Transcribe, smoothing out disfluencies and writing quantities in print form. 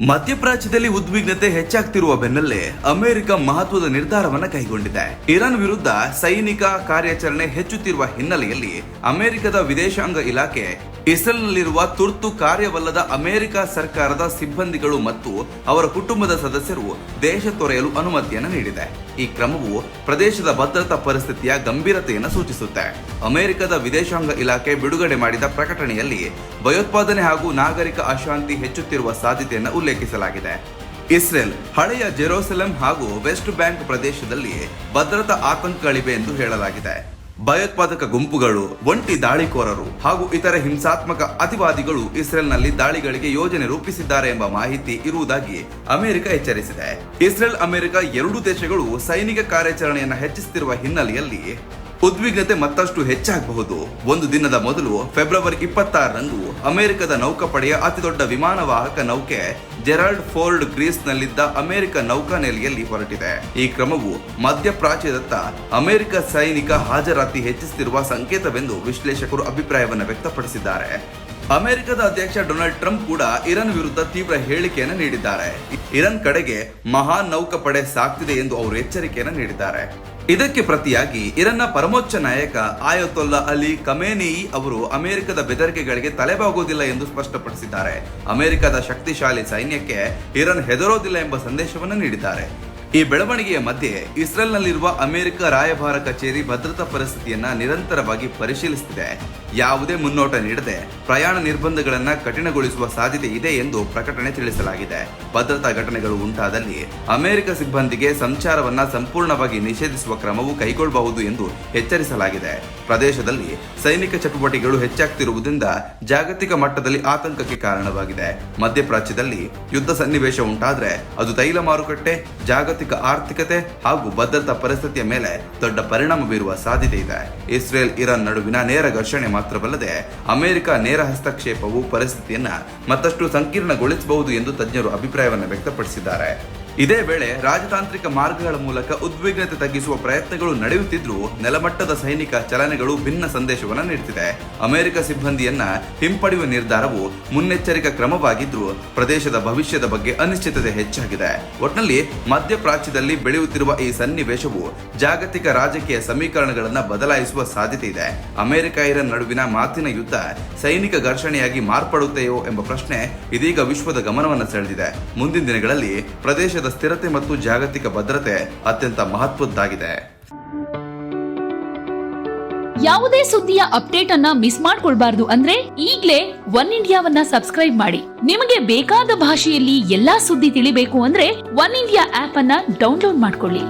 ಮಧ್ಯಪ್ರಾಚ್ಯದಲ್ಲಿ ಉದ್ವಿಗ್ನತೆ ಹೆಚ್ಚಾಗ್ತಿರುವ ಬೆನ್ನಲ್ಲೇ ಅಮೆರಿಕ ಮಹತ್ವದ ನಿರ್ಧಾರವನ್ನ ಕೈಗೊಂಡಿದೆ. ಇರಾನ್ ವಿರುದ್ಧ ಸೈನಿಕ ಕಾರ್ಯಾಚರಣೆ ಹೆಚ್ಚುತ್ತಿರುವ ಹಿನ್ನೆಲೆಯಲ್ಲಿ ಅಮೆರಿಕದ ವಿದೇಶಾಂಗ ಇಲಾಖೆ ಇಸ್ರೇಲ್ನಲ್ಲಿರುವ ತುರ್ತು ಕಾರ್ಯವಲ್ಲದ ಅಮೆರಿಕ ಸರ್ಕಾರದ ಸಿಬ್ಬಂದಿಗಳು ಮತ್ತು ಅವರ ಕುಟುಂಬದ ಸದಸ್ಯರು ದೇಶ ತೊರೆಯಲು ಅನುಮತಿಯನ್ನು ನೀಡಿದೆ. ಈ ಕ್ರಮವು ಪ್ರದೇಶದ ಭದ್ರತಾ ಪರಿಸ್ಥಿತಿಯ ಗಂಭೀರತೆಯನ್ನು ಸೂಚಿಸುತ್ತೆ. ಅಮೆರಿಕದ ವಿದೇಶಾಂಗ ಇಲಾಖೆ ಬಿಡುಗಡೆ ಮಾಡಿದ ಪ್ರಕಟಣೆಯಲ್ಲಿ ಭಯೋತ್ಪಾದನೆ ಹಾಗೂ ನಾಗರಿಕ ಅಶಾಂತಿ ಹೆಚ್ಚುತ್ತಿರುವ ಸಾಧ್ಯತೆಯನ್ನು ಉಲ್ಲೇಖಿಸಲಾಗಿದೆ. ಇಸ್ರೇಲ್ ಹಳೆಯ ಜೆರೂಸಲೆಂ ಹಾಗೂ ವೆಸ್ಟ್ ಬ್ಯಾಂಕ್ ಪ್ರದೇಶದಲ್ಲಿ ಭದ್ರತಾ ಆತಂಕಗಳಿವೆ ಎಂದು ಹೇಳಲಾಗಿದೆ. ಭಯೋತ್ಪಾದಕ ಗುಂಪುಗಳು, ಒಂಟಿ ದಾಳಿಕೋರರು ಹಾಗೂ ಇತರ ಹಿಂಸಾತ್ಮಕ ಅತಿವಾದಿಗಳು ಇಸ್ರೇಲ್ನಲ್ಲಿ ದಾಳಿಗಳಿಗೆ ಯೋಜನೆ ರೂಪಿಸಿದ್ದಾರೆ ಎಂಬ ಮಾಹಿತಿ ಇರುವುದಾಗಿ ಅಮೆರಿಕ ಎಚ್ಚರಿಸಿದೆ. ಇಸ್ರೇಲ್ ಅಮೆರಿಕ ಎರಡೂ ದೇಶಗಳು ಸೈನಿಕ ಕಾರ್ಯಾಚರಣೆಯನ್ನು ಹೆಚ್ಚಿಸುತ್ತಿರುವ ಹಿನ್ನೆಲೆಯಲ್ಲಿ ಉದ್ವಿಗ್ನತೆ ಮತ್ತಷ್ಟು ಹೆಚ್ಚಾಗಬಹುದು. ಒಂದು ದಿನದ ಮೊದಲು ಫೆಬ್ರವರಿ 26ರಂದು ಅಮೆರಿಕದ ನೌಕಾಪಡೆಯ ಅತಿದೊಡ್ಡ ವಿಮಾನವಾಹಕ ನೌಕೆ ಜೆರಾಲ್ಡ್ ಫೋರ್ಡ್ ಗ್ರೀಸ್ನಲ್ಲಿದ್ದ ಅಮೆರಿಕ ನೌಕಾನೆಲೆಯಲ್ಲಿ ಹೊರಟಿದೆ. ಈ ಕ್ರಮವು ಮಧ್ಯಪ್ರಾಚ್ಯದತ್ತ ಅಮೆರಿಕ ಸೈನಿಕ ಹಾಜರಾತಿ ಹೆಚ್ಚಿಸುತ್ತಿರುವ ಸಂಕೇತವೆಂದು ವಿಶ್ಲೇಷಕರು ಅಭಿಪ್ರಾಯವನ್ನು ವ್ಯಕ್ತಪಡಿಸಿದ್ದಾರೆ. ಅಮೆರಿಕದ ಅಧ್ಯಕ್ಷ ಡೊನಾಲ್ಡ್ ಟ್ರಂಪ್ ಕೂಡ ಇರಾನ್ ವಿರುದ್ಧ ತೀವ್ರ ಹೇಳಿಕೆಯನ್ನು ನೀಡಿದ್ದಾರೆ. ಇರಾನ್ ಕಡೆಗೆ ಮಹಾನ್ ನೌಕಾಪಡೆ ಸಾಗ್ತಿದೆ ಎಂದು ಅವರು ಎಚ್ಚರಿಕೆಯನ್ನು ನೀಡಿದ್ದಾರೆ. ಇದಕ್ಕೆ ಪ್ರತಿಯಾಗಿ ಇರಾನ್ನ ಪರಮೋಚ್ಚ ನಾಯಕ ಆಯತೊಲ್ಲಾ ಅಲಿ ಖಮೇನಿಯಿ ಅವರು ಅಮೆರಿಕದ ಬೆದರಿಕೆಗಳಿಗೆ ತಲೆಬಾಗುವುದಿಲ್ಲ ಎಂದು ಸ್ಪಷ್ಟಪಡಿಸಿದ್ದಾರೆ. ಅಮೆರಿಕದ ಶಕ್ತಿಶಾಲಿ ಸೈನ್ಯಕ್ಕೆ ಇರಾನ್ ಹೆದರೋದಿಲ್ಲ ಎಂಬ ಸಂದೇಶವನ್ನು ನೀಡಿದ್ದಾರೆ. ಈ ಬೆಳವಣಿಗೆಯ ಮಧ್ಯೆ ಇಸ್ರೇಲ್ನಲ್ಲಿರುವ ಅಮೆರಿಕ ರಾಯಭಾರ ಕಚೇರಿ ಭದ್ರತಾ ಪರಿಸ್ಥಿತಿಯನ್ನ ನಿರಂತರವಾಗಿ ಪರಿಶೀಲಿಸುತ್ತಿದೆ. ಯಾವುದೇ ಮುನ್ನೋಟ ನೀಡದೆ ಪ್ರಯಾಣ ನಿರ್ಬಂಧಗಳನ್ನು ಕಠಿಣಗೊಳಿಸುವ ಸಾಧ್ಯತೆ ಇದೆ ಎಂದು ಪ್ರಕಟಣೆ ತಿಳಿಸಲಾಗಿದೆ. ಭದ್ರತಾ ಘಟನೆಗಳು ಉಂಟಾದಲ್ಲಿ ಅಮೆರಿಕ ಸಿಬ್ಬಂದಿಗೆ ಸಂಚಾರವನ್ನ ಸಂಪೂರ್ಣವಾಗಿ ನಿಷೇಧಿಸುವ ಕ್ರಮವು ಕೈಗೊಳ್ಳಬಹುದು ಎಂದು ಎಚ್ಚರಿಸಲಾಗಿದೆ. ಪ್ರದೇಶದಲ್ಲಿ ಸೈನಿಕ ಚಟುವಟಿಕೆಗಳು ಹೆಚ್ಚಾಗ್ತಿರುವುದರಿಂದ ಜಾಗತಿಕ ಮಟ್ಟದಲ್ಲಿ ಆತಂಕಕ್ಕೆ ಕಾರಣವಾಗಿದೆ. ಮಧ್ಯಪ್ರಾಚ್ಯದಲ್ಲಿ ಯುದ್ಧ ಸನ್ನಿವೇಶ ಉಂಟಾದ್ರೆ ಅದು ತೈಲ ಮಾರುಕಟ್ಟೆ, ಜಾಗತಿಕ ಆರ್ಥಿಕತೆ ಹಾಗೂ ಭದ್ರತಾ ಪರಿಸ್ಥಿತಿಯ ಮೇಲೆ ದೊಡ್ಡ ಪರಿಣಾಮ ಬೀರುವ ಸಾಧ್ಯತೆ ಇದೆ. ಇಸ್ರೇಲ್ ಇರಾನ್ ನಡುವಿನ ನೇರ ಘರ್ಷಣೆ ಮಾತ್ರವಲ್ಲದೆ ಅಮೆರಿಕ ನೇರ ಹಸ್ತಕ್ಷೇಪವು ಪರಿಸ್ಥಿತಿಯನ್ನ ಮತ್ತಷ್ಟು ಸಂಕೀರ್ಣಗೊಳಿಸಬಹುದು ಎಂದು ತಜ್ಞರು ಅಭಿಪ್ರಾಯವನ್ನು ವ್ಯಕ್ತಪಡಿಸಿದ್ದಾರೆ. ಇದೇ ವೇಳೆ ರಾಜತಾಂತ್ರಿಕ ಮಾರ್ಗಗಳ ಮೂಲಕ ಉದ್ವಿಗ್ನತೆ ತಗ್ಗಿಸುವ ಪ್ರಯತ್ನಗಳು ನಡೆಯುತ್ತಿದ್ರೂ ನೆಲಮಟ್ಟದ ಸೈನಿಕ ಚಲನೆಗಳು ಭಿನ್ನ ಸಂದೇಶವನ್ನು ನೀಡುತ್ತಿದೆ. ಅಮೆರಿಕ ಸಿಬ್ಬಂದಿಯನ್ನ ಹಿಂಪಡೆಯುವ ನಿರ್ಧಾರವು ಮುನ್ನೆಚ್ಚರಿಕಾ ಕ್ರಮವಾಗಿದ್ರೂ ಪ್ರದೇಶದ ಭವಿಷ್ಯದ ಬಗ್ಗೆ ಅನಿಶ್ಚಿತತೆ ಹೆಚ್ಚಾಗಿದೆ. ಒಟ್ನಲ್ಲಿ ಮಧ್ಯಪ್ರಾಚ್ಯದಲ್ಲಿ ಬೆಳೆಯುತ್ತಿರುವ ಈ ಸನ್ನಿವೇಶವು ಜಾಗತಿಕ ರಾಜಕೀಯ ಸಮೀಕರಣಗಳನ್ನು ಬದಲಾಯಿಸುವ ಸಾಧ್ಯತೆ ಇದೆ. ಅಮೆರಿಕ ಇರಾನ್ ನಡುವಿನ ಮಾತಿನ ಯುದ್ಧ ಸೈನಿಕ ಘರ್ಷಣೆಯಾಗಿ ಮಾರ್ಪಡುತ್ತೆಯೋ ಎಂಬ ಪ್ರಶ್ನೆ ಇದೀಗ ವಿಶ್ವದ ಗಮನವನ್ನು ಸೆಳೆದಿದೆ. ಮುಂದಿನ ದಿನಗಳಲ್ಲಿ ಪ್ರದೇಶದ ಸ್ಥಿರತೆ ಮತ್ತು ಜಾಗತಿಕ ಭದ್ರತೆ ಅತ್ಯಂತ ಮಹತ್ವದ್ದಾಗಿದೆ. ಯಾವುದೇ ಸುದ್ದಿಯ ಅಪ್ಡೇಟ್ ಅನ್ನ ಮಿಸ್ ಮಾಡ್ಕೊಳ್ಬಾರ್ದು ಅಂದ್ರೆ ಈಗ್ಲೇ ಒನ್ ಇಂಡಿಯಾವನ್ನ ಸಬ್ಸ್ಕ್ರೈಬ್ ಮಾಡಿ. ನಿಮಗೆ ಬೇಕಾದ ಭಾಷೆಯಲ್ಲಿ ಎಲ್ಲಾ ಸುದ್ದಿ ತಿಳಿಬೇಕು ಅಂದ್ರೆ ಒನ್ ಇಂಡಿಯಾ ಆಪ್ ಅನ್ನ ಡೌನ್ಲೋಡ್ ಮಾಡ್ಕೊಳ್ಳಿ.